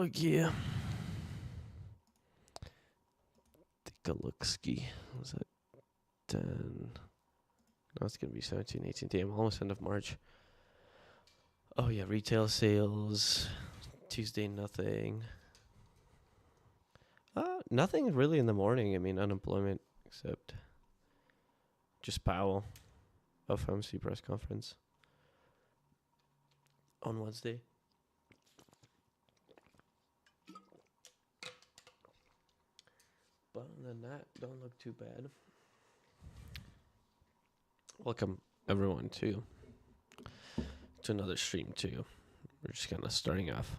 look here. Take a look ski. Was that 10? No, it's gonna be 17, 18. Damn, almost end of March. Oh yeah, retail sales. Tuesday, nothing. Nothing really in the morning. I mean, unemployment, except just Powell, FOMC press conference on Wednesday. But other than that, don't look too bad. Welcome everyone to another stream too. We're just kind of starting off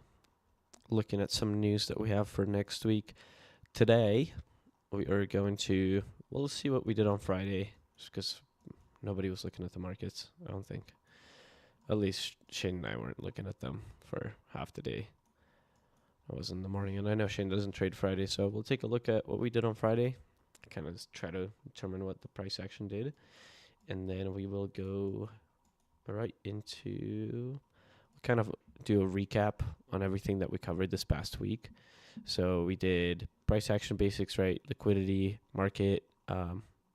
looking at some news that we have for next week. Today, we are going to, we'll see what we did on Friday, just because nobody was looking at the markets, I don't think. At least Shane and I weren't looking at them for half the day. I was in the morning, and I know Shane doesn't trade Friday, so we'll take a look at what we did on Friday, kind of try to determine what the price action did, and then we will go right into, kind of do a recap on everything that we covered this past week. So we did price action basics, right? Liquidity, market,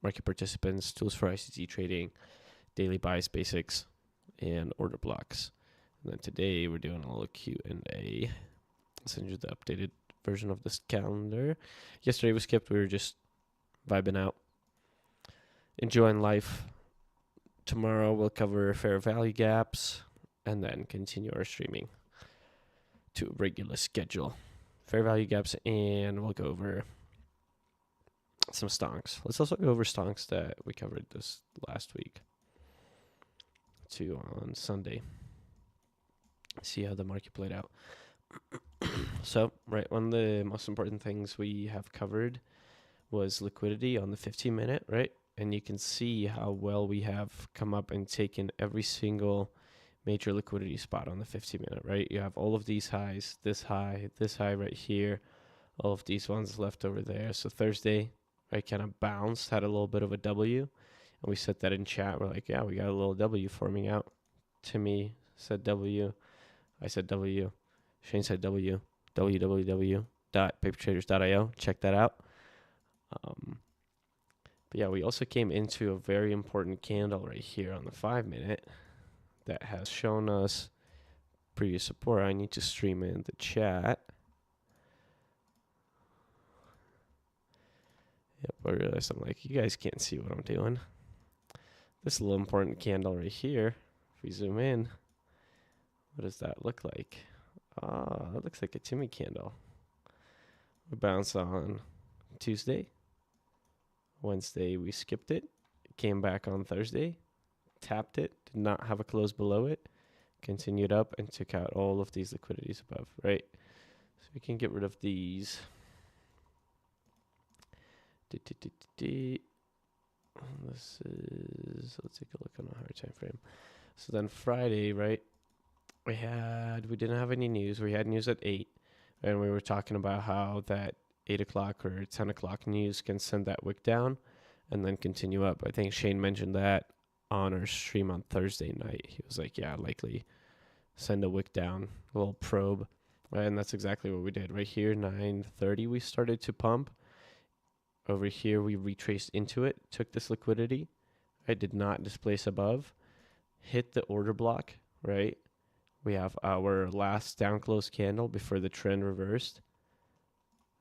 market participants, tools for ICT trading, daily buys basics, and order blocks. And then today we're doing a little Q&A. I'll send you the updated version of this calendar. Yesterday we skipped. We were just vibing out, enjoying life. Tomorrow we'll cover fair value gaps and then continue our streaming to a regular schedule. Fair value gaps, and we'll go over some stonks. Let's also go over stonks that we covered this last week too on Sunday. See how the market played out. So, right, one of the most important things we have covered was liquidity on the 15-minute, right? And you can see how well we have come up and taken every single major liquidity spot on the 15-minute, right? You have all of these highs, this high right here, all of these ones left over there. So Thursday, right, kind of bounced, had a little bit of a W, and we set that in chat. We're like, yeah, we got a little W forming out. Timmy said W, I said W, Shane said W, www.papertraders.io. Check that out. But yeah, we also came into a very important candle right here on the 5-minute that has shown us previous support. I need to stream in the chat. Yep, I realized I'm like, you guys can't see what I'm doing. This little important candle right here, if we zoom in, what does that look like? That looks like a Timmy candle. We bounced on Tuesday. Wednesday, we skipped it. Came back on Thursday. Tapped it. Did not have a close below it. Continued up and took out all of these liquidities above, right? So we can get rid of these. This is, let's take a look on a higher time frame. So then Friday, right? We didn't have any news. We had news at 8, and we were talking about how that 8 o'clock or 10 o'clock news can send that wick down and then continue up. I think Shane mentioned that on our stream on Thursday night. He was like, yeah, likely send a wick down, a little probe. And that's exactly what we did. Right here, 9:30, we started to pump. Over here, we retraced into it, took this liquidity. I did not displace above, hit the order block, right? We have our last down close candle before the trend reversed.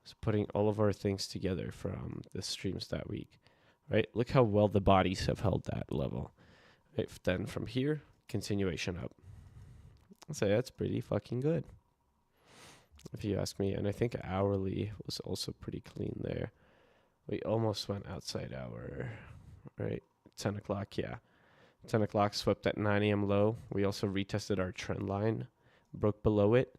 So putting all of our things together from the streams that week, right? Look how well the bodies have held that level. Right? Then from here, continuation up. I'd say that's pretty fucking good, if you ask me. And I think hourly was also pretty clean there. We almost went outside hour, right? 10 o'clock, yeah. 10 o'clock swept at 9 a.m. low. We also retested our trend line, broke below it,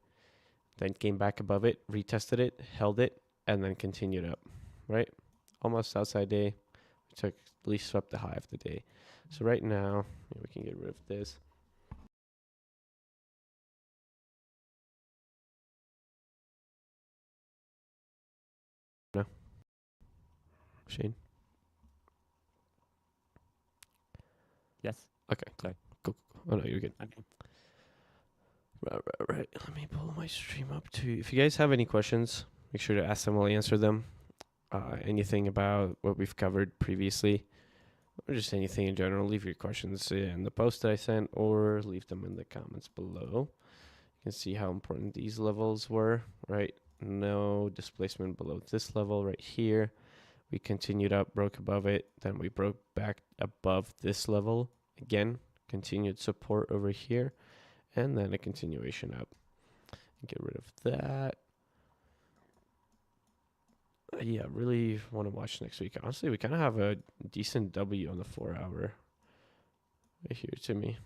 then came back above it, retested it, held it, and then continued up, right? Almost outside day. We took, at least swept the high of the day. So right now, we can get rid of this. No. Shane? Yes. Okay. Sorry. Cool. Oh, no, you're good. Okay. Right. Let me pull my stream up too. If you guys have any questions, make sure to ask them. We'll answer them. Anything about what we've covered previously, or just anything in general, leave your questions in the post that I sent, or leave them in the comments below. You can see how important these levels were, right? No displacement below this level right here. We continued up, broke above it, then we broke back above this level again, continued support over here, and then a continuation up. Get rid of that. Yeah, really want to watch next week. Honestly, we kind of have a decent W on the 4 hour right here to me.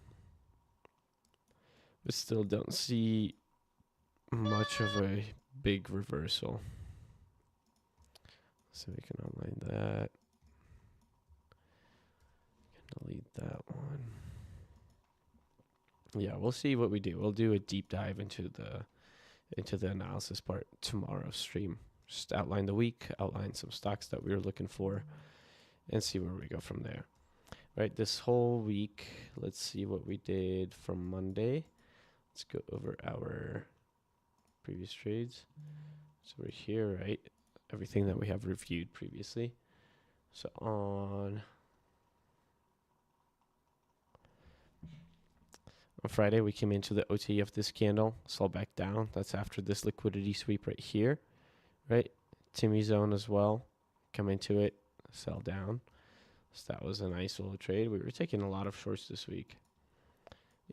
But still don't see much of a big reversal. So we can outline that. Delete that one. Yeah, we'll see what we do. We'll do a deep dive into the analysis part tomorrow's stream. Just outline the week, outline some stocks that we were looking for, and see where we go from there. Right, this whole week, let's see what we did from Monday. Let's go over our previous trades. So we're here, right? Everything that we have reviewed previously. So on Friday, we came into the OT of this candle, saw back down. That's after this liquidity sweep right here, right? Timmy zone as well. Come into it, sell down. So that was a nice little trade. We were taking a lot of shorts this week.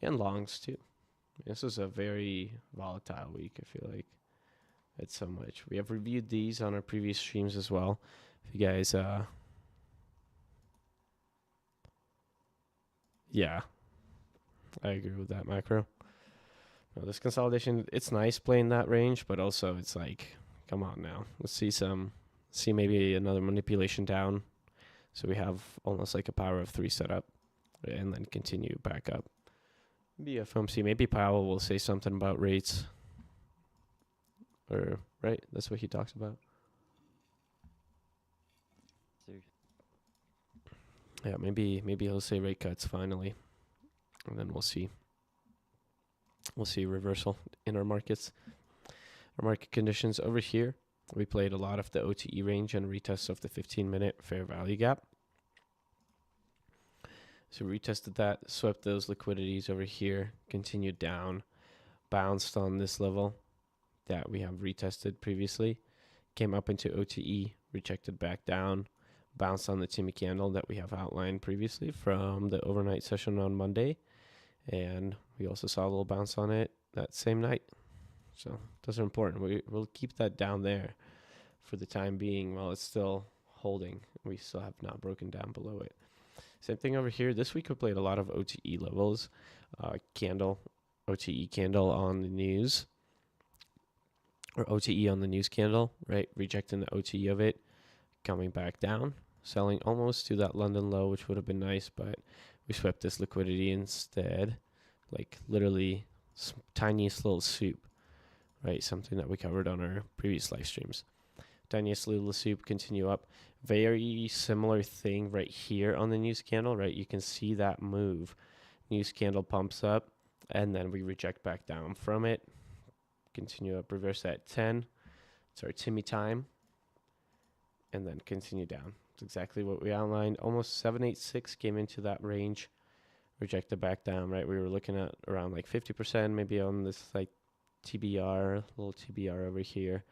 And longs too. This was a very volatile week, I feel like. It's so much. We have reviewed these on our previous streams as well. If you guys, yeah, I agree with that macro. Now, this consolidation, it's nice playing that range, but also it's like, come on now. Let's see maybe another manipulation down. So we have almost like a power of 3 setup, and then continue back up. Maybe FOMC, maybe Powell will say something about rates. Or, right, that's what he talks about. Yeah, maybe he'll say rate cuts finally, and then we'll see. We'll see reversal in our markets. Our market conditions over here, we played a lot of the OTE range and retests of the 15-minute fair value gap. So we retested that, swept those liquidities over here, continued down, bounced on this level that we have retested previously, came up into OTE, rejected back down, bounced on the Timmy candle that we have outlined previously from the overnight session on Monday, and we also saw a little bounce on it that same night. So those are important. We'll keep that down there for the time being while it's still holding. We still have not broken down below it. Same thing over here. This week we played a lot of OTE levels. OTE candle on the news. Or OTE on the news candle, right? Rejecting the OTE of it. Coming back down. Selling almost to that London low, which would have been nice, but we swept this liquidity instead. Like literally tiniest little soup, right? Something that we covered on our previous live streams. Tiniest little soup, continue up. Very similar thing right here on the news candle, right? You can see that move. News candle pumps up, and then we reject back down from it. Continue up, reverse at 10. It's our Timmy time. And then continue down. It's exactly what we outlined. Almost 786 came into that range. Rejected back down, right? We were looking at around like 50%, maybe on this like TBR, little TBR over here.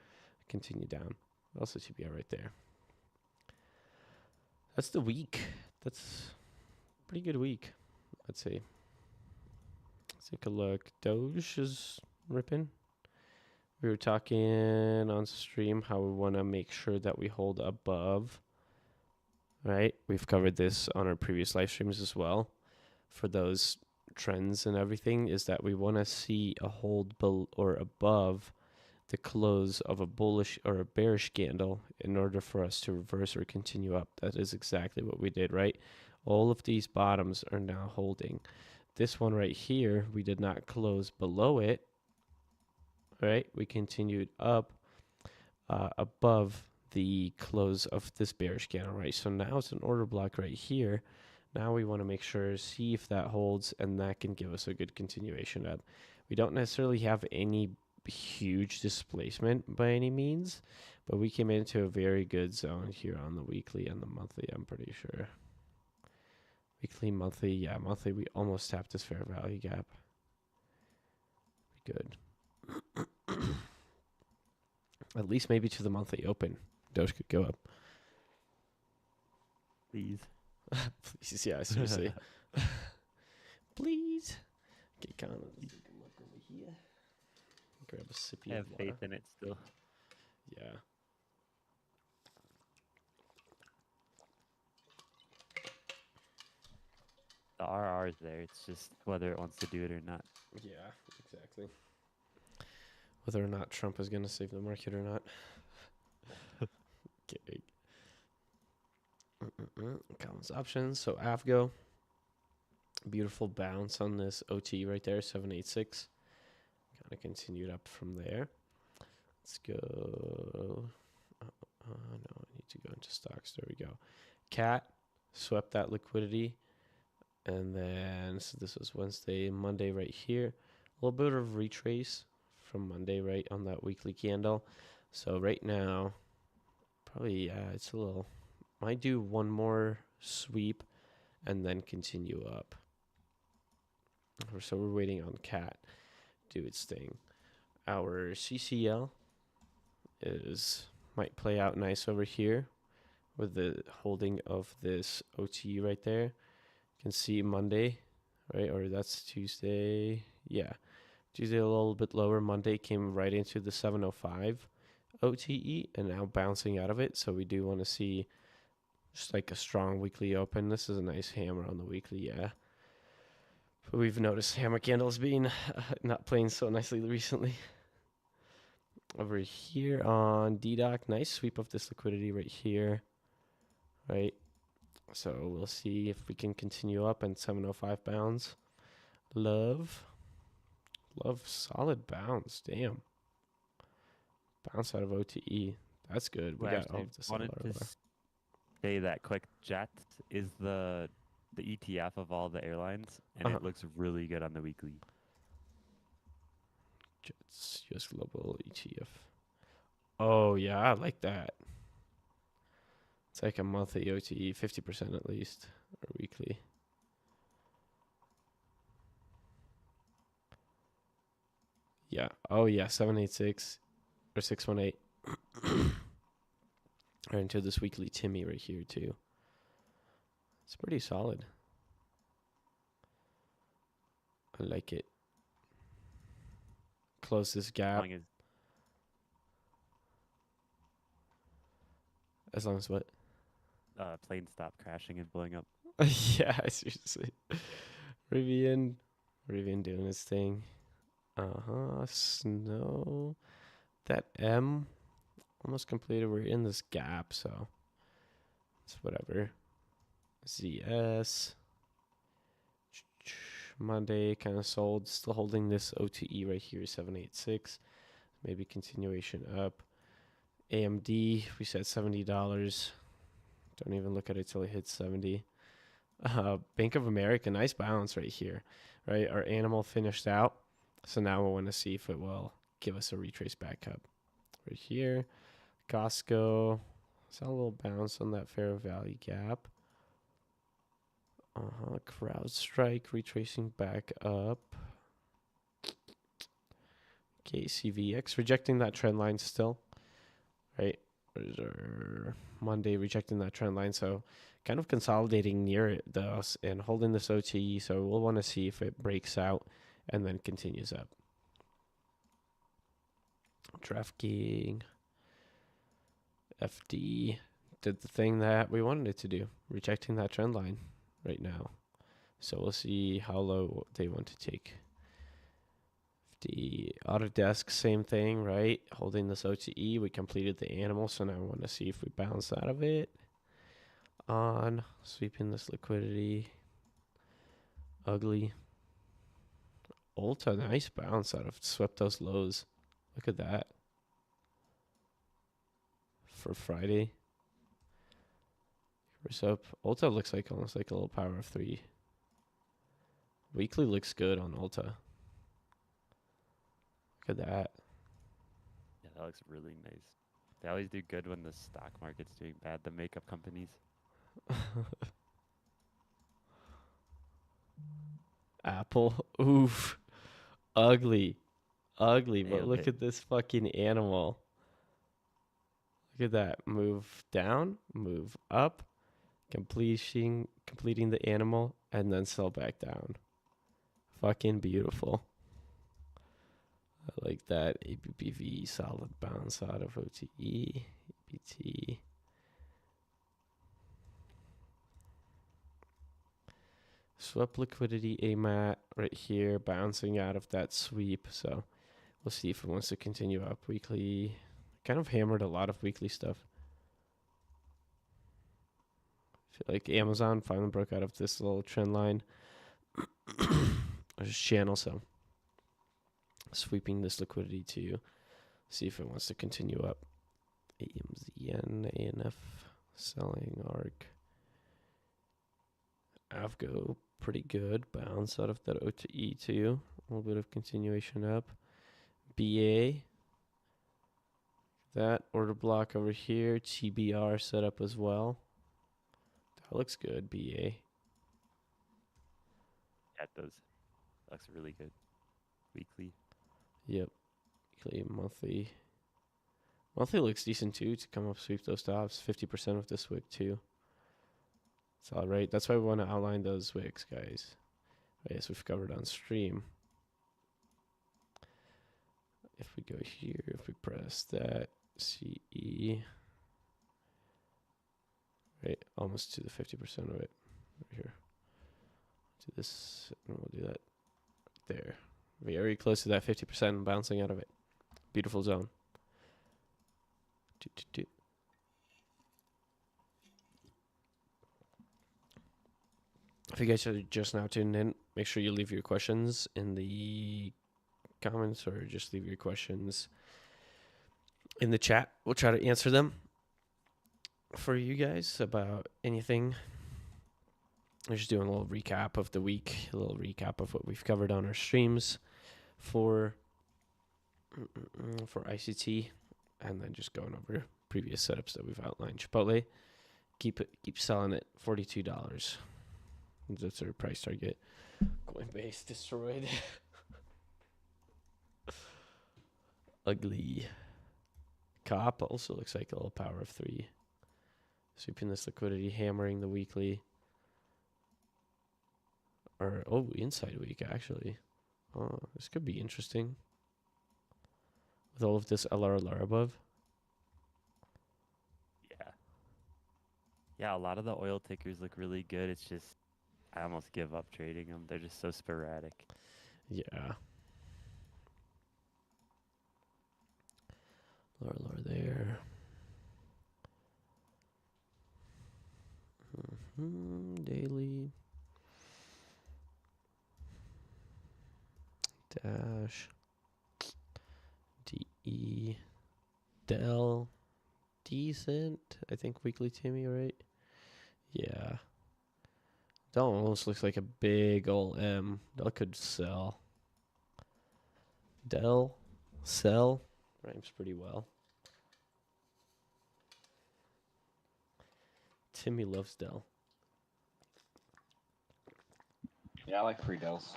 Continue down. Also TBR right there. That's the week. That's a pretty good week, I'd say. Let's take a look. Doge is ripping. We were talking on stream how we want to make sure that we hold above, right? We've covered this on our previous live streams as well. For those trends and everything, is that we want to see a hold or above the close of a bullish or a bearish candle in order for us to reverse or continue up. That is exactly what we did, right? All of these bottoms are now holding. This one right here, we did not close below it, right? We continued up above the close of this bearish candle, right? So now it's an order block right here. Now we want to make sure, see if that holds, and that can give us a good continuation up. We don't necessarily have any huge displacement by any means, but we came into a very good zone here on the weekly and the monthly, I'm pretty sure. Weekly, monthly, yeah, monthly, we almost tapped this fair value gap. Good. At least maybe to the monthly open. Doge could go up. Please. Please, yeah, seriously. Please. Get kind of look over here. Grab a sippy I have of water. faith in it still. Yeah. The RR is there. It's just whether it wants to do it or not. Yeah, exactly. Whether or not Trump is going to save the market or not. Kidding. Commons options. So AVGO. Beautiful bounce on this OT right there, 786. Kind of continued up from there. Let's go. No, I need to go into stocks. There we go. Cat swept that liquidity. And then, so this was Wednesday, Monday right here. A little bit of retrace from Monday right on that weekly candle. So right now, probably, yeah, it's a little, might do one more sweep and then continue up. So we're waiting on Cat do its thing. Our CCL might play out nice over here with the holding of this OT right there. You can see Monday, right? Or that's Tuesday. Yeah. Tuesday a little bit lower. Monday came right into the 705 OTE and now bouncing out of it. So we do want to see just like a strong weekly open. This is a nice hammer on the weekly, yeah. But we've noticed hammer candles being not playing so nicely recently. Over here on DDoc, nice sweep of this liquidity right here, right? So we'll see if we can continue up and 705 bounds. Love solid bounce. Damn. Bounce out of OTE. That's good. We Well, got all actually, of this. wanted to say that quick. Jet is the ETF of all the airlines, and it looks really good on the weekly. Jets, US Global ETF. Oh, yeah, I like that. It's like a monthly OTE, 50% at least, or weekly. Yeah. Oh, yeah, 786 or 618. Right into this weekly Timmy right here, too. It's pretty solid. I like it. Close this gap. As long as what? Plane stop crashing and blowing up. Yeah, seriously. Rivian doing his thing. Snow. That M almost completed. We're in this gap, so it's whatever. ZS. Monday kind of sold. Still holding this OTE right here, 786. Maybe continuation up. AMD, we said $70. Don't even look at it till it hits 70. Bank of America, nice bounce right here, right? Our animal finished out. So now we want to see if it will give us a retrace back up. Right here, Costco, saw a little bounce on that fair value gap. CrowdStrike retracing back up. KCVX rejecting that trend line still, right? Monday rejecting that trend line, so kind of consolidating near it thus and holding this OTE. So we'll want to see if it breaks out and then continues up. DraftKings, FD did the thing that we wanted it to do, rejecting that trend line right now. So we'll see how low they want to take. The Autodesk, same thing, right? Holding this OTE. We completed the animal, so now I want to see if we bounce out of it. On sweeping this liquidity. Ugly. Ulta, nice bounce out of swept those lows. Look at that. For Friday. What's up? Ulta looks like almost like a little power of 3. Weekly looks good on Ulta. Look at that. Yeah, that looks really nice. They always do good when the stock market's doing bad, the makeup companies. Apple. Oof. Ugly. Ugly. But Nailed look it. at this fucking animal. Look at that. Move down, move up, completing the animal, and then sell back down. Fucking beautiful. I like that. ABBV solid bounce out of OTE. ABT. Swept liquidity AMAT right here, bouncing out of that sweep. So we'll see if it wants to continue up weekly. Kind of hammered a lot of weekly stuff. I feel like Amazon finally broke out of this little trend line or channel. So sweeping this liquidity to see if it wants to continue up. AMZN, ANF, selling ARC. Avgo, pretty good. Bounce out of that OTE too. A little bit of continuation up. BA. That order block over here. TBR set up as well. That looks good, BA. Yeah, it does. Looks really good. Weekly. Yep. Weekly, monthly. Monthly looks decent too to come up sweep those tops. 50% of this wick too. It's all right. That's why we want to outline those wicks, guys. Yes, we've covered on stream. If we go here, if we press that CE, right, almost to the 50% of it over here. To this, and we'll do that there. Very close to that 50% bouncing out of it. Beautiful zone. If you guys are just now tuning in, make sure you leave your questions in the comments or just leave your questions in the chat. We'll try to answer them for you guys about anything. We're just doing a little recap of the week, a little recap of what we've covered on our streams for ICT, and then just going over previous setups that we've outlined. Chipotle, keep selling it, $42. That's our price target. Coinbase destroyed. Ugly. Cop also looks like a little power of 3. Sweeping this liquidity, hammering the weekly. Or, inside week, actually. Oh, this could be interesting. With all of this LR above. Yeah. Yeah, a lot of the oil tickers look really good. It's just, I almost give up trading them. They're just so sporadic. Yeah. Lower there. Daily. Dash. DE. Dell. Decent. I think weekly Timmy, right? Yeah. Dell almost looks like a big old M. Dell could sell. Dell. Sell. Rhymes pretty well. Timmy loves Dell. Yeah, I like free Dells.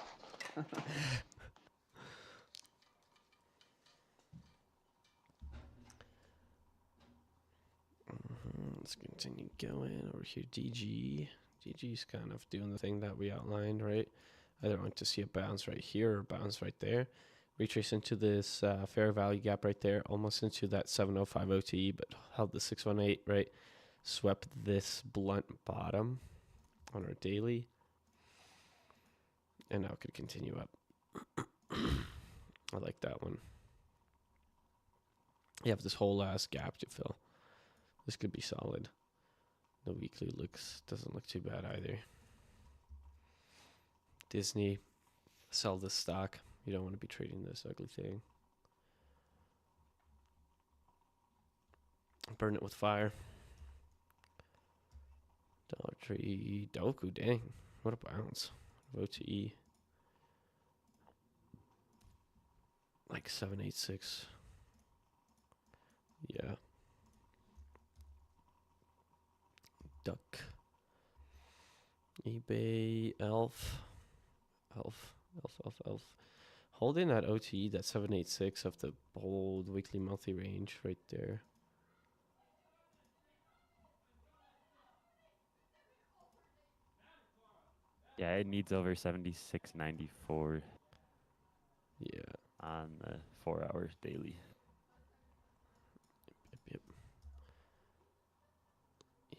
Let's continue going over here. DG. DG's kind of doing the thing that we outlined, right? Either want to see a bounce right here or bounce right there. Retrace into this fair value gap right there, almost into that 705 OTE, but held the 618, right? Swept this blunt bottom on our daily. And now could continue up. I like that one. You have this whole last gap to fill. This could be solid. The weekly doesn't look too bad either. Disney, sell this stock. You don't want to be trading this ugly thing. Burn it with fire. Dollar Tree, Doku, dang. What a bounce. OTE. like 786. Yeah. Duck. eBay. Elf. Holding that OTE, that 786 of the bold weekly monthly range right there. Yeah, it needs over 76.94 Yeah. on the 4 hours daily. Yep.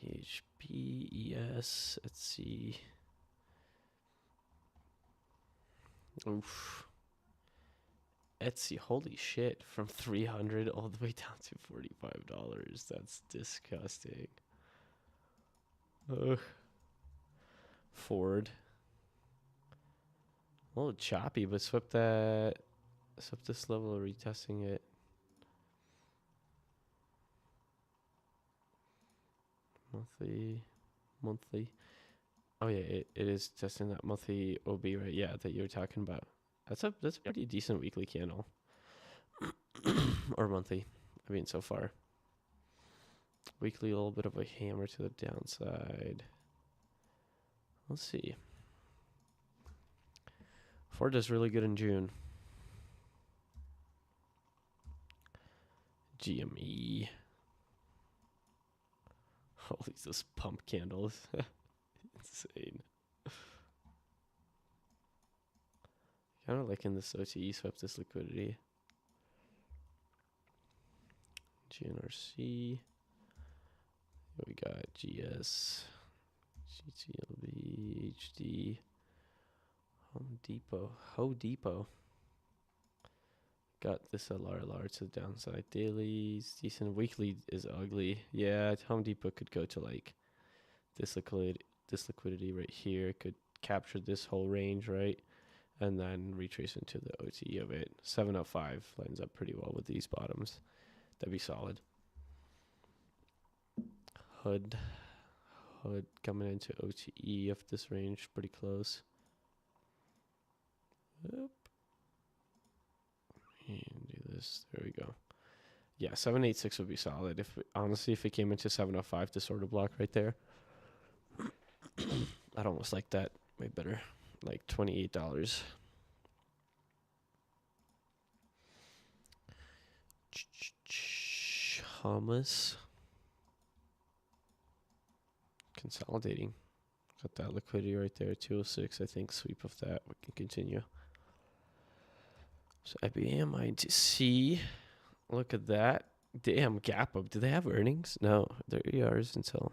HPES. Let's see. Oof. Etsy, holy shit, from 300 all the way down to $45. That's disgusting. Ugh. Ford. A little choppy, but swept this level, retesting it. Monthly. Oh yeah, it is testing that monthly OB, right? Yeah, that you were talking about. That's a pretty decent weekly candle. Or monthly. I mean, so far. Weekly, a little bit of a hammer to the downside. Let's see. Ford does really good in June. GME. Holy, those pump candles. Insane. Kind of liking this OTE swept this liquidity. GNRC. We got GS, GTLB, HD, Home Depot. Got this LRLR to the downside. Dailies, decent. Weekly is ugly. Yeah, Home Depot could go to like this liquidity right here. Could capture this whole range, right? And then retrace into the OTE of it. 705 lines up pretty well with these bottoms. That'd be solid. Hood coming into OTE of this range, pretty close. Yep. And do this. There we go. Yeah, 786 would be solid. If it came into 705 to sort of block right there, I'd almost like that way better. Like $28. Hummus. Consolidating. Got that liquidity right there, 206. I think sweep of that. We can continue. So IBM, ITC. Look at that. Damn, gap up. Do they have earnings? No, their ERs until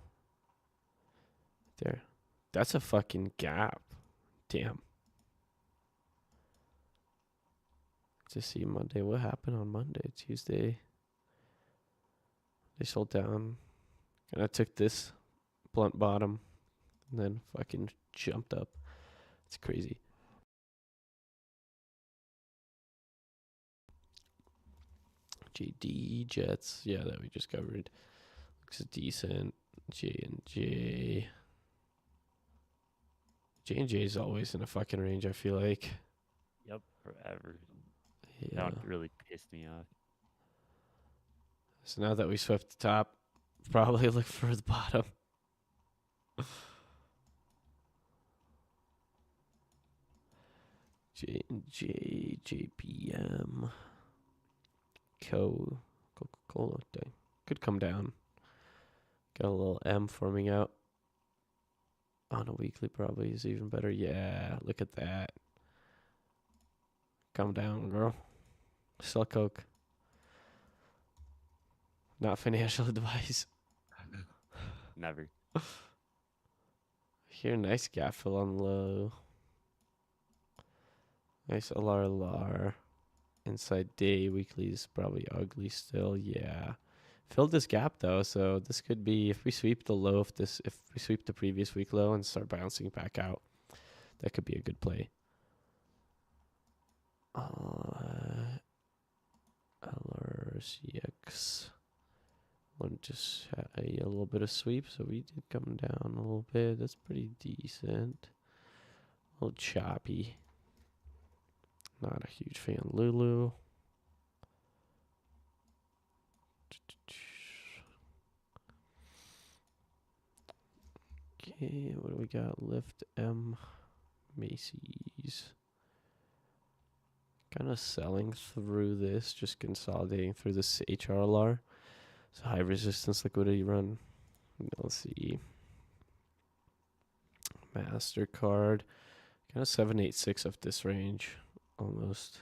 there. That's a fucking gap. Damn. To see Monday. What happened on Monday? Tuesday. They sold down. And I took this blunt bottom and then fucking jumped up. It's crazy. JD Jets. Yeah, that we just covered. Looks decent. J&J. J&J is always in a fucking range, I feel like. Yep, forever. Yeah. That really pissed me off. So now that we swept the top, probably look for the bottom. J&J, JPM, Coca-Cola. Could come down. Got a little M forming out. On a weekly probably is even better. Yeah, look at that. Come down, girl. Sell Coke. Not financial advice. Never. Here, nice gap fill on low. Nice LR. Inside day weekly is probably ugly still. Yeah. Filled this gap though, so this could be if we sweep the low if we sweep the previous week low and start bouncing back out, that could be a good play. LRCX. Want to just a little bit of sweep, so we did come down a little bit. That's pretty decent. A little choppy. Not a huge fan. Lulu. Okay, what do we got? Lift M, Macy's. Kind of selling through this, just consolidating through this HRLR. So high resistance liquidity run. Let's see. MasterCard. Kind of 786 of this range. Almost.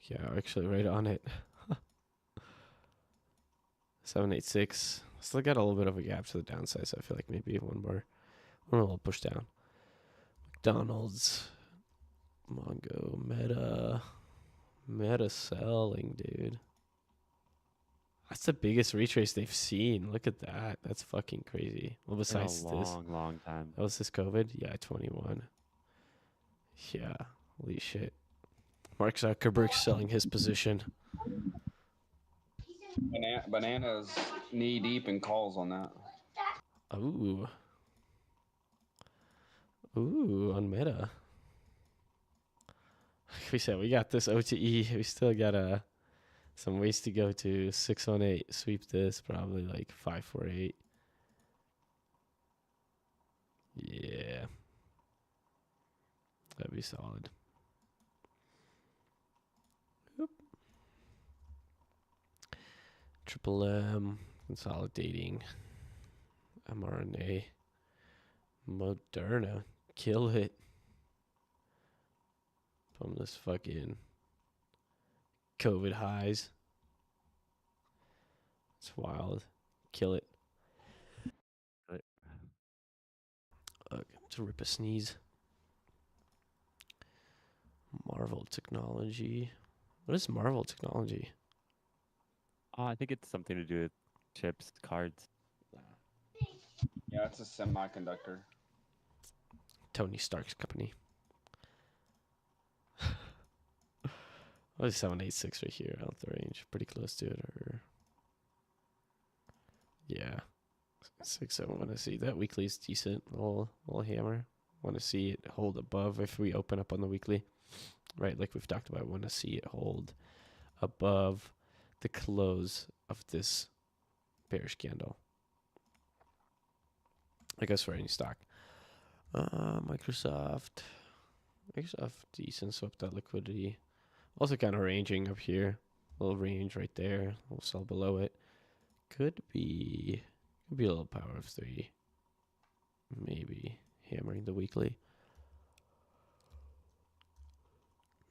Yeah, actually right on it. 786. Still got a little bit of a gap to the downside, so I feel like maybe one little push down. McDonald's. Mongo. Meta selling, dude. That's the biggest retrace they've seen. Look at that. That's fucking crazy. Well, In a besides this. long time. That was this COVID? Yeah, 21. Yeah, holy shit. Mark Zuckerberg's selling his position. Bananas knee deep in calls on that. Ooh, on Meta. Like we said, we got this OTE. We still got some ways to go to 618. Sweep this, probably like 548. Yeah. That'd be solid. Oop. Triple M, consolidating. mRNA. Moderna. Kill it. From this fucking COVID highs. It's wild. Kill it. Right. To rip a sneeze. Marvel Technology. What is Marvel Technology? Oh, I think it's something to do with chips, cards. Yeah, it's a semiconductor. Tony Stark's company. What is 786 right here out the range? Pretty close to it. Or yeah. 6 I want to see. That weekly is decent. Little hammer. Want to see it hold above if we open up on the weekly. Right, like we've talked about. Want to see it hold above the close of this bearish candle. I guess for any stock. Microsoft decent, swept that liquidity. Also kind of ranging up here. Little range right there. We'll sell below it. Could be a little power of 3. Maybe hammering the weekly.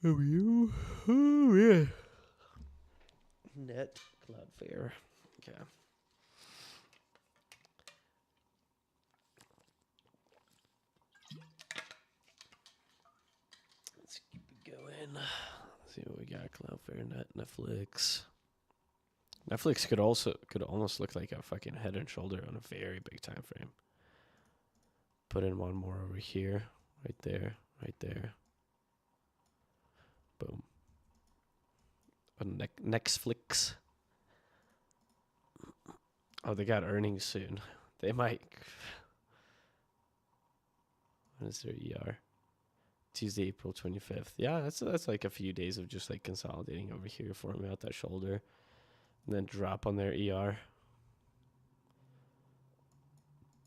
Oh, you? Oh, yeah. Net Cloudflare. Okay. Let's keep it going. Let's see what we got. Cloudflare, Net, Netflix. Netflix could almost look like a fucking head and shoulder on a very big time frame. Put in one more over here. Right there. Right there. Boom. Netflix. Oh, they got earnings soon. They might. When is their ER? Tuesday, April 25th. Yeah, that's like a few days of just like consolidating over here, forming out that shoulder, and then drop on their ER.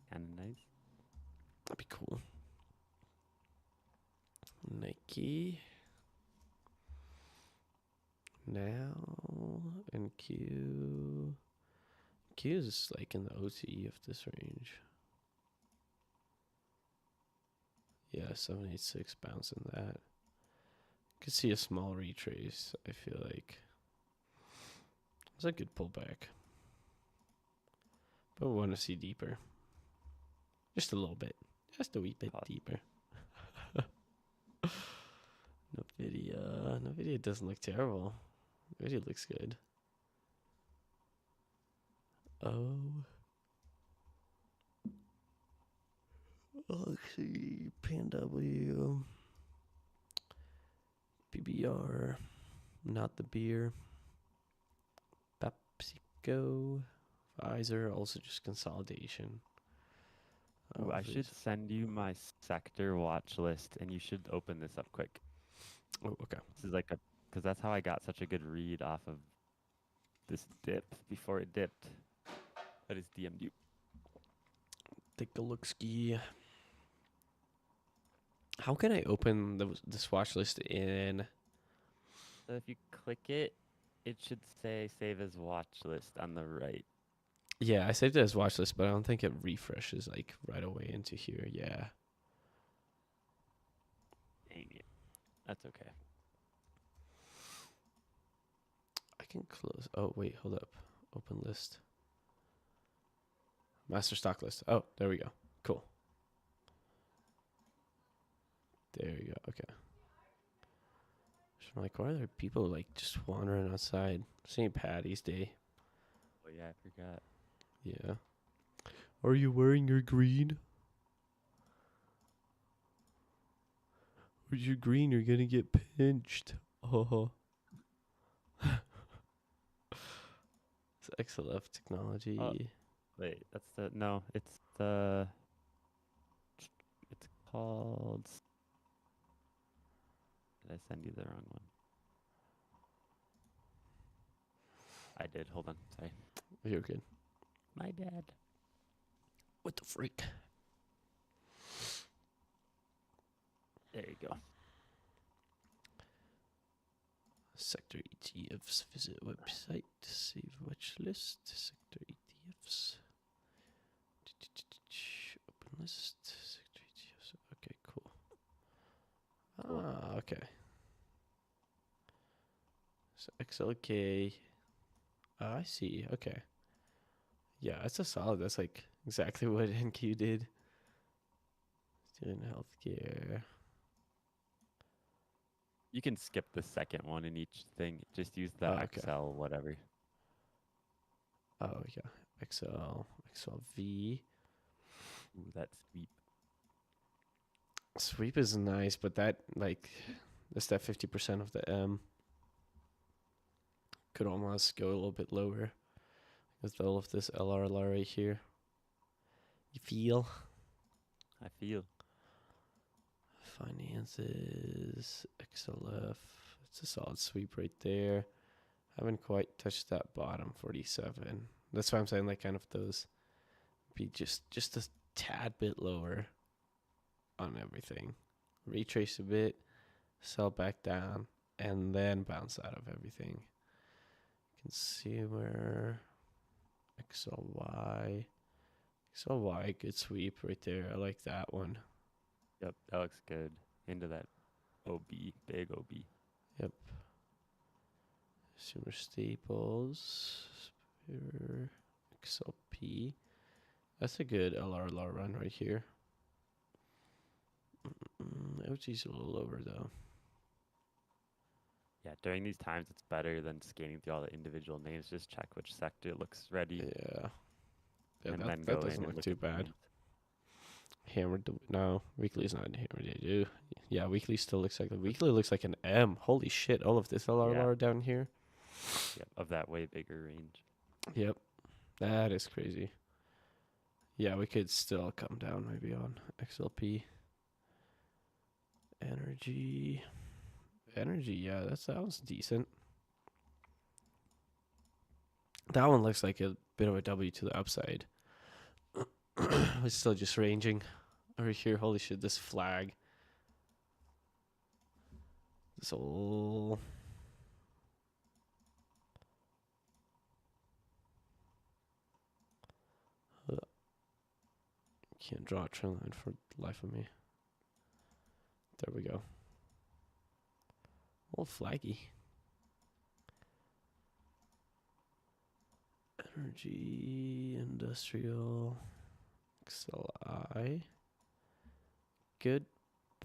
Kind of nice. That'd be cool. Nike. Now and Q. Q is like in the OTE of this range. Yeah, 786 bouncing that. Could see a small retrace, I feel like. It's a good pullback. But we want to see deeper. Just a little bit. Just a wee bit deeper. Nvidia doesn't look terrible. Nvidia looks good. Oh. Let's see. PanW. PBR. Not the beer. PepsiCo. Pfizer. Also just consolidation. Ooh, I should send you my sector watch list, and you should open this up quick. Oh, okay. This is like because that's how I got such a good read off of this dip before it dipped. That is DMU. take a look ski. How can I open this watch list in? So if you click it, it should say save as watch list on the right. Yeah, I saved it as watch list, but I don't think it refreshes like right away into here. Yeah. Dang it. That's okay. I can close. Oh, wait, hold up. Open list. Master stock list. Oh, there we go. Cool. There you go. Okay. So I'm like, why are there people like just wandering outside? St. Patty's Day. Oh yeah, I forgot. Yeah. Are you wearing your green? Where's your green? You're gonna get pinched. Oh. It's XLF technology. Wait, that's it's called. Did I send you the wrong one? I did. Hold on. Sorry. You're good. My bad. What the freak? There you go. Sector ETFs. Visit website. Save watch list. Sector ETFs. Open list. Sector ETFs. Okay, cool. Ah, okay. So XLK. I see. Okay. Yeah, that's a solid. That's like exactly what NQ did. Student healthcare. You can skip the second one in each thing. Just use the Oh, okay. XL whatever. Oh yeah. XLV. Ooh, that sweep. Sweep is nice, but that that's that 50% of the M. Could almost go a little bit lower with all of this LRLR right here. You feel? I feel. Finances, XLF. It's a solid sweep right there. Haven't quite touched that bottom 47. That's why I'm saying like kind of those be just a tad bit lower on everything. Retrace a bit, sell back down, and then bounce out of everything. Consumer, XLY. XLY, good sweep right there. I like that one. Yep, that looks good. Into that OB, big OB. Yep. Consumer staples. Spirit, XLP. That's a good LRLR run right here. OG's a little lower though. Yeah, during these times, it's better than scanning through all the individual names. Just check which sector looks ready, Yeah. Yeah, and then that go in doesn't and look look too at the bad. names. Hammered. No, weekly's not hammered yet, dude. Yeah, weekly still looks like weekly looks like an M. Holy shit! All of this LRLR down here. Yep, of that way bigger range. Yep, that is crazy. Yeah, we could still come down maybe on XLP. Energy. Yeah, that sounds decent. That one looks like a bit of a W to the upside. It's still just ranging over here. Holy shit, this flag. This whole... Can't draw a trend line for the life of me. There we go. Old flaggy. Energy, industrial, XLI. Good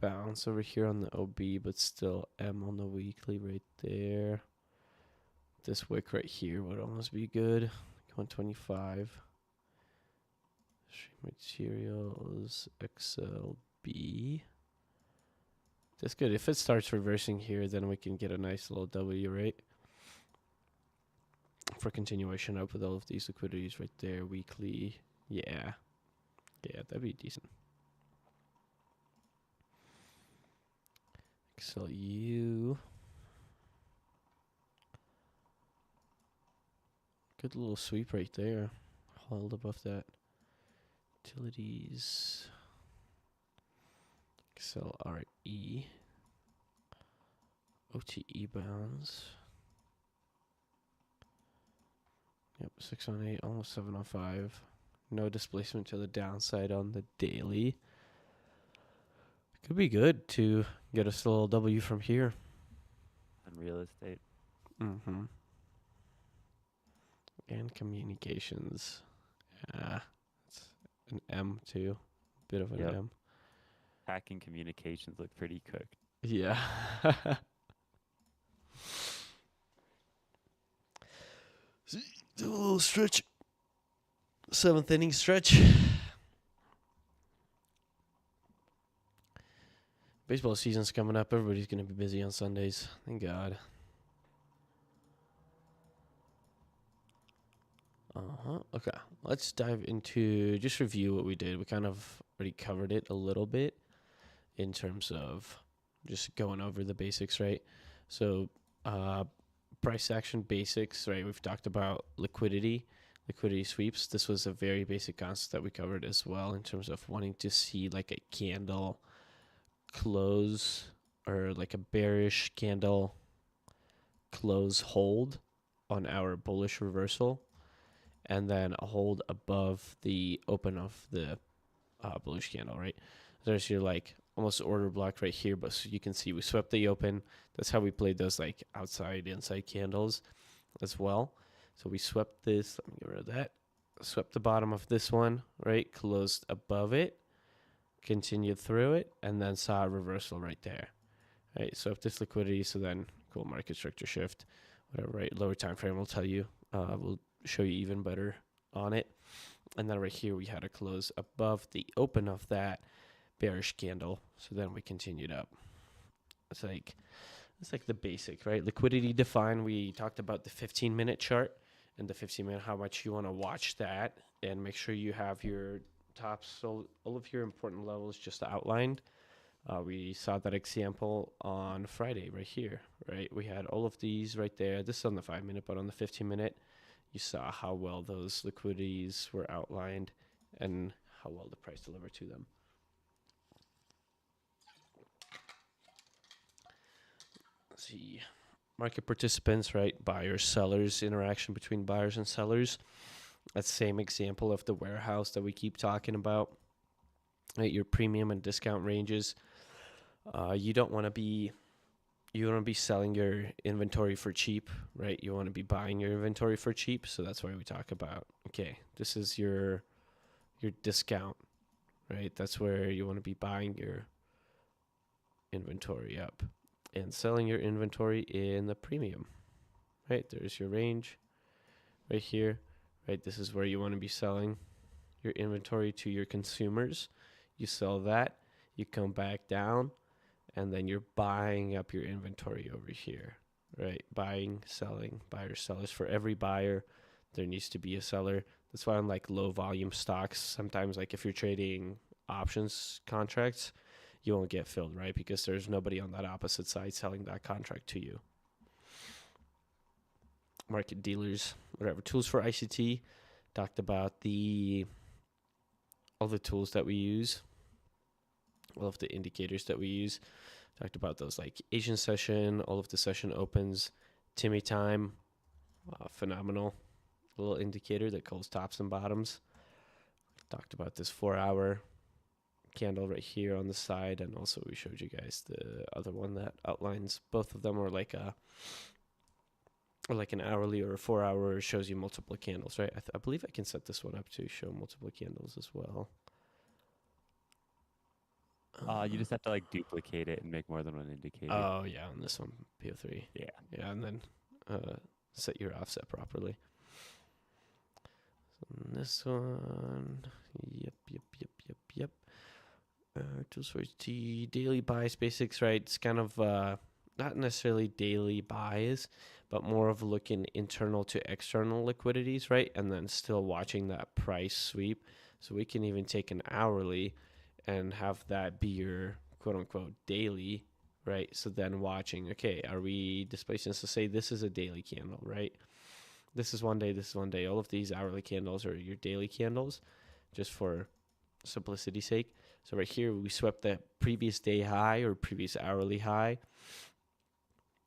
bounce over here on the OB, but still M on the weekly right there. This wick right here would almost be good. 125. Stream materials, XLB. That's good. If it starts reversing here, then we can get a nice little W, right? For continuation up with all of these liquidities right there, weekly. Yeah. Yeah, that'd be decent. XLU. Good little sweep right there. Hold above that Utilities. XLRE. OTE bounds. Yep, 618, almost 705. No displacement to the downside on the daily. Could be good to get us a little W from here. On real estate. Mm-hmm. And communications. Yeah, it's an M too. Bit of an Yep. M. Hacking communications look pretty cooked. Yeah. Do a little stretch. 7th inning stretch. Baseball season's coming up. Everybody's going to be busy on Sundays. Thank God. Okay. Let's dive into just review what we did. We kind of already covered it a little bit in terms of just going over the basics, right? So, price action basics, right? We've talked about liquidity sweeps. This was a very basic concept that we covered as well in terms of wanting to see like a candle close or like a bearish candle close hold on our bullish reversal, and then a hold above the open of the bullish candle, right? There's your like almost order block right here, but so you can see we swept the open. That's how we played those like outside inside candles as well. So we swept this. Let me get rid of that. Swept the bottom of this one, right? Closed above it, continued through it, and then saw a reversal right there. Right, swept this liquidity. So then, cool market structure shift, whatever. Right, lower time frame will tell you. We'll show you even better on it. And then right here we had a close above the open of that bearish candle. So then we continued up. It's like the basic, right? Liquidity defined. We talked about the 15-minute chart and the 15-minute, how much you want to watch that, and make sure you have your tops, so all of your important levels just outlined. We saw that example on Friday right here, right? We had all of these right there. This is on the 5-minute, but on the 15-minute, you saw how well those liquidities were outlined and how well the price delivered to them. Let's see. Market participants, right? Buyers, sellers, interaction between buyers and sellers. That same example of the warehouse that we keep talking about, right? Your premium and discount ranges. You don't want to be selling your inventory for cheap, right? You want to be buying your inventory for cheap. So that's why we talk about, okay, this is your discount, right? That's where you want to be buying your inventory up and selling your inventory in the premium, right? There's your range right here, right? This is where you want to be selling your inventory to your consumers. You sell that, you come back down, and then you're buying up your inventory over here, right? Buying, selling, buyers, sellers. For every buyer, there needs to be a seller. That's why on like low volume stocks, sometimes like if you're trading options contracts, you won't get filled, right? Because there's nobody on that opposite side selling that contract to you. Market dealers, whatever. Tools for ICT. Talked about all the tools that we use, all of the indicators that we use. Talked about those like Asian session, all of the session opens, Timmy time, phenomenal little indicator that calls tops and bottoms. Talked about this 4-hour candle right here on the side, and also we showed you guys the other one that outlines both of them, or like an hourly or a 4-hour shows you multiple candles, right? I believe I can set this one up to show multiple candles as well. You just have to like duplicate it and make more than one indicator. Oh yeah, on this one, PO3. Yeah. Yeah, and then set your offset properly. So on this one, yep. Tools for ICT, daily buys basics, right? It's kind of not necessarily daily buys, but more of looking internal to external liquidities, right? And then still watching that price sweep. So we can even take an hourly and have that be your quote unquote daily, right? So then watching, okay, are we displacing? So say this is a daily candle, right? This is one day, this is one day. All of these hourly candles are your daily candles, just for simplicity's sake. So right here, we swept the previous day high or previous hourly high.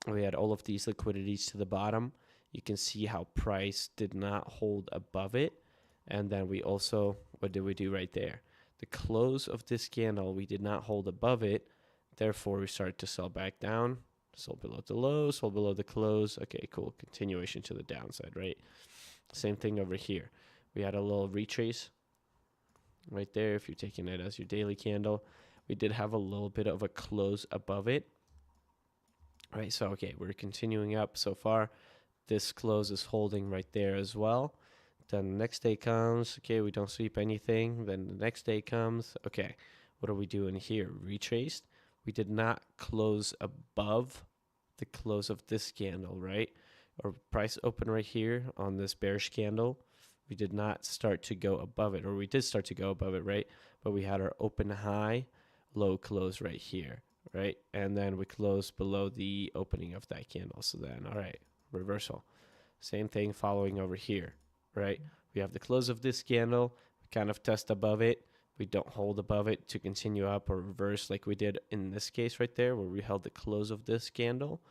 We had all of these liquidities to the bottom. You can see how price did not hold above it. And then we also, what did we do right there? The close of this candle, we did not hold above it. Therefore, we started to sell back down. Sold below the low, sold below the close. Okay, cool. Continuation to the downside, right? Same thing over here. We had a little retrace right there if you're taking it as your daily candle. We did have a little bit of a close above it. Right, so okay, we're continuing up so far. This close is holding right there as well. Then the next day comes, okay, we don't sweep anything. Then the next day comes, okay, what are we doing here? Retraced. We did not close above the close of this candle, right? Our price open right here on this bearish candle. We did not start to go above it, or we did start to go above it, right? But we had our open high, low close right here, right? And then we closed below the opening of that candle. So then, all right, reversal. Same thing following over here, right? We have the close of this candle, we kind of test above it. We don't hold above it to continue up or reverse like we did in this case right there where we held the close of this candle.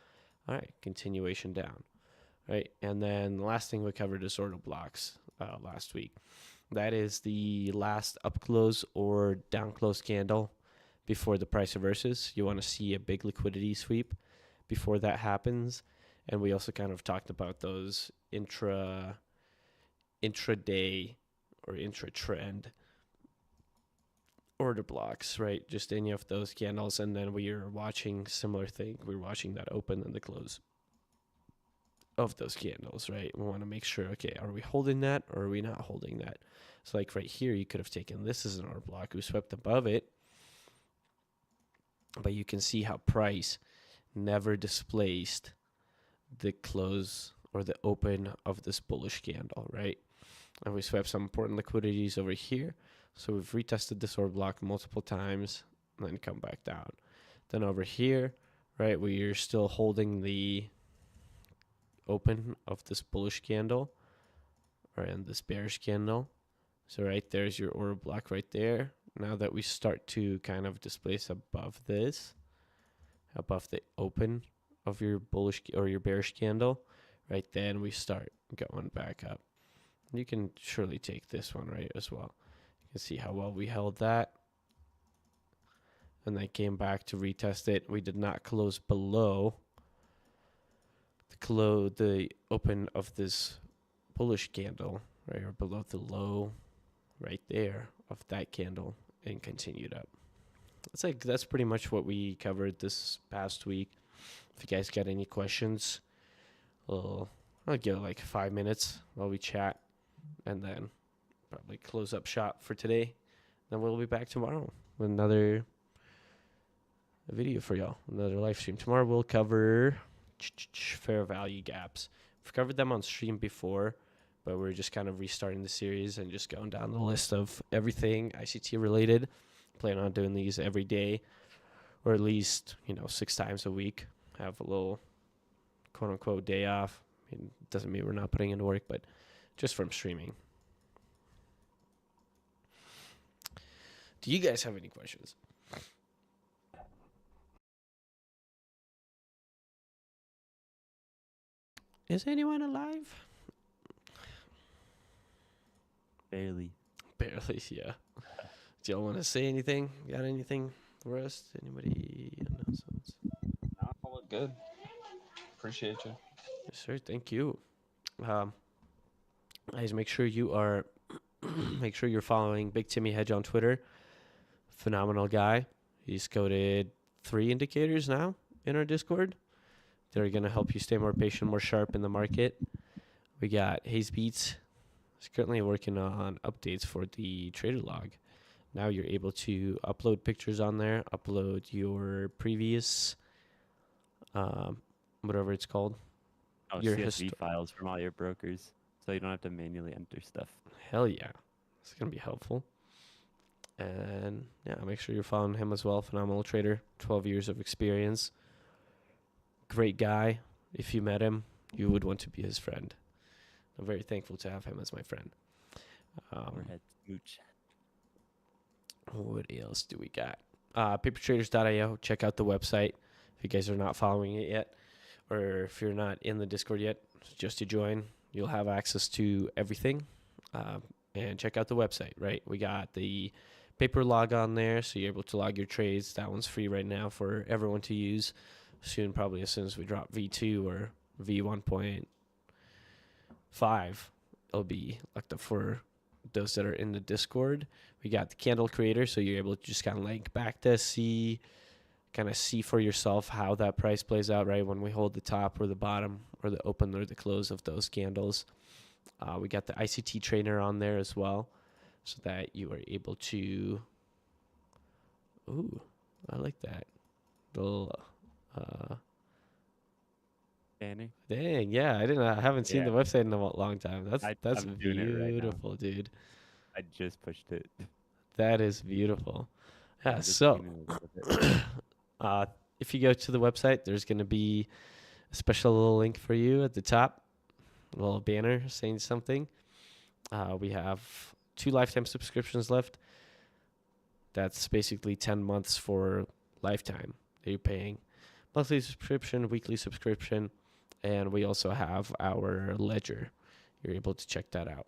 All right, continuation down, right? And then the last thing we covered is order blocks last week. That is the last up close or down close candle before the price reverses. You want to see a big liquidity sweep before that happens. And we also kind of talked about those intraday or intra-trend order blocks, right? Just any of those candles. And then we are watching similar thing. We're watching that open and the close of those candles, right? We want to make sure, okay, are we holding that or are we not holding that? So like right here, you could have taken this as an order block. We swept above it. But you can see how price never displaced the close or the open of this bullish candle, right? And we swept some important liquidities over here. So we've retested this order block multiple times and then come back down. Then over here, right, we're still holding the open of this bullish candle or in this bearish candle. So right there's your order block right there. Now that we start to kind of displace above this, above the open of your bullish or your bearish candle, right, then we start going back up. You can surely take this one right as well. You can see how well we held that. And then came back to retest it. We did not close below the open of this bullish candle, right, or below the low right there of that candle and continued up. That's pretty much what we covered this past week. If you guys got any questions, I'll give it like 5 minutes while we chat and then probably close up shop for today. Then we'll be back tomorrow with another video for y'all, another live stream. Tomorrow we'll cover fair value gaps. We've covered them on stream before, but we're just kind of restarting the series and just going down the list of everything ICT related. Plan on doing these every day, or at least 6 times a week. Have a little quote unquote day off. It doesn't mean we're not putting in work, but just from streaming. Do you guys have any questions? Is anyone alive? Barely. Barely, yeah. Do y'all want to say anything? Got anything for us? Anybody? Announcements? No, all look good. Appreciate you. Yes, sir. Thank you. Guys, make sure you are make sure you're following Big Timmy Hedge on Twitter. Phenomenal guy. He's coded 3 indicators now in our Discord. They're gonna help you stay more patient, more sharp in the market. We got Hazed. He's currently working on updates for the trader log. Now you're able to upload pictures on there, upload your previous, whatever it's called. Oh, Your CSV files from all your brokers, so you don't have to manually enter stuff. Hell yeah. It's going to be helpful. And yeah, make sure you're following him as well. Phenomenal trader, 12 years of experience. Great guy. If you met him, you would want to be his friend. I'm very thankful to have him as my friend. Overhead smooch. What else do we got? Papertraders.io. Check out the website if you guys are not following it yet, or if you're not in the Discord yet. Just to join, you'll have access to everything. And check out the website. Right, we got the paper log on there, so you're able to log your trades. That one's free right now for everyone to use. Soon, probably as soon as we drop V2 or V1.5, it'll be locked up for those that are in the Discord. We got the candle creator, so you're able to just kind of link back to see for yourself how that price plays out, right? When we hold the top or the bottom or the open or the close of those candles. We got the ICT trainer on there as well, so that you are able to. Ooh, I like that. Little. Danny. Dang, yeah, I haven't seen the Yeah. website in a long time. That's I'm doing it right now. beautiful, dude. I just pushed it. That is beautiful. Yeah, I'm just so tuning it a little bit. if you go to the website, there's going to be a special little link for you at the top, a little banner saying something. We have 2 lifetime subscriptions left. That's basically 10 months for lifetime that you're paying. Monthly subscription, weekly subscription, and we also have our ledger. You're able to check that out.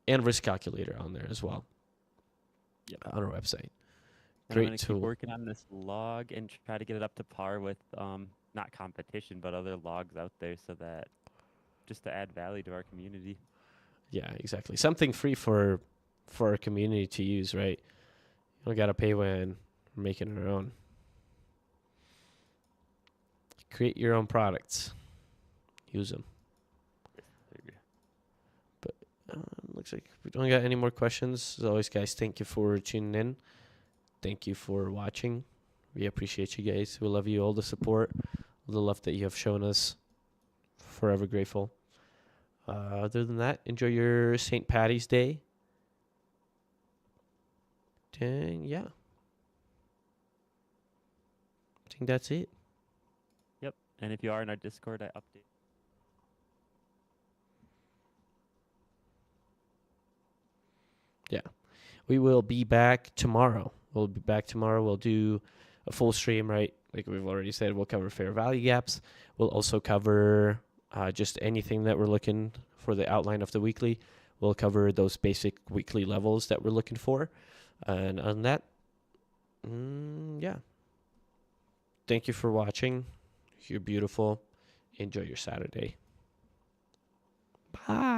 And risk calculator on there as well. Yep. On our website. And Great I'm gonna tool. keep working on this log and try to get it up to par with not competition but other logs out there, so that just to add value to our community. Yeah, exactly. Something free for our community to use, right? You don't gotta pay when we're making our own. Create your own products. Use them. Looks like we don't got any more questions. As always, guys, thank you for tuning in. Thank you for watching. We appreciate you guys. We love you, all the support, all the love that you have shown us. Forever grateful. Other than that, enjoy your St. Patty's Day. And yeah. I think that's it. Yep. And if you are in our Discord, I update. Yeah. We will be back tomorrow. We'll do a full stream, right? Like we've already said, we'll cover fair value gaps. We'll also cover just anything that we're looking for, the outline of the weekly. We'll cover those basic weekly levels that we're looking for. And on that, yeah. Thank you for watching. You're beautiful. Enjoy your Saturday. Bye.